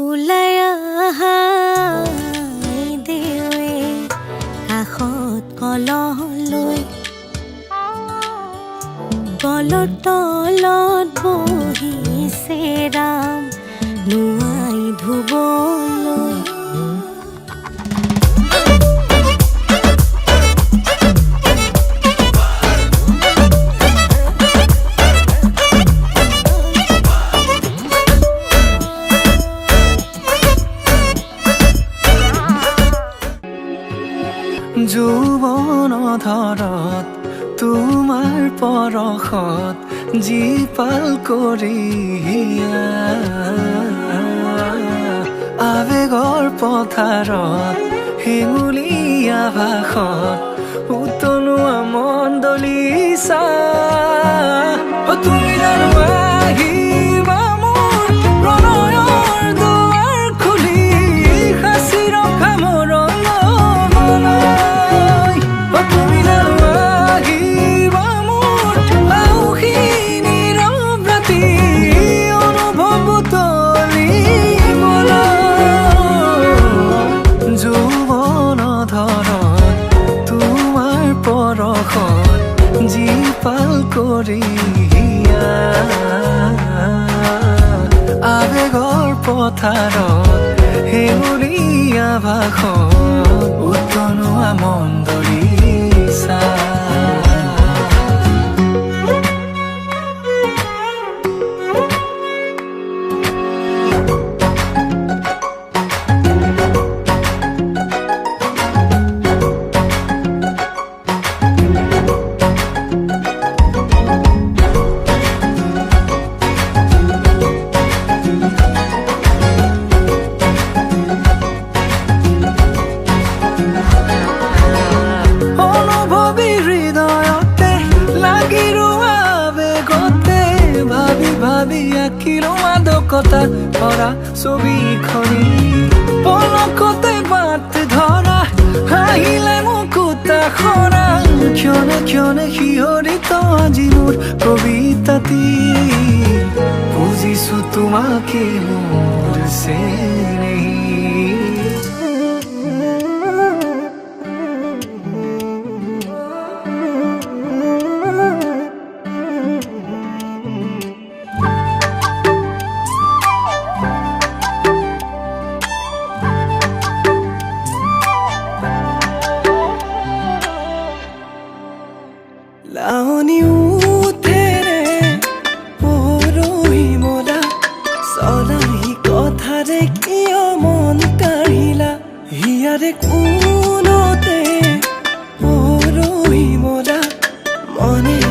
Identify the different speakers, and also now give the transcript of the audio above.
Speaker 1: ওলাই আহা দেৱে কাষত কলহ লৈ কলৰ তলত বহিছে ৰাম নোৱাই ধুবলৈ
Speaker 2: যৌৱন ধৰত তোমাৰ পৰশত জীপাল কৰি আবেগৰ পথাৰত হেঙুলীয়া ভাষত উতলোৱা মণ্ডলীচা তুমি জানো আহিবা মোৰ প্ৰণয়ৰ দুৱাৰ খুলি সাঁচি ৰখা মোৰ তুমি জানো আহিবা মোৰ আউসী নীৰৱ ৰাতি অনুভৱ তুলিবলৈ যৌৱন ধৰত তোমাৰ পৰশত জীপাল কৰি আবেগৰ পথাৰত হেঙুলীয়া ভাষত উতলোৱা মণ্ডলীচা মাদকতা ভৰা ছবিখনি পলকতে বাট ধৰা হাঁহিলে মুকুতা খৰা ক্ষণে ক্ষণে শিহৰিত আজি মোৰ কবিতাটি বুজিছো তোমাকে মোৰ চেনেহি লাৱনী উঠেৰে পৰহি মলা চলাই কথাৰে কিয় মন কাঢ়িলা হিয়াৰে কোনতে পৰহি মলা মনে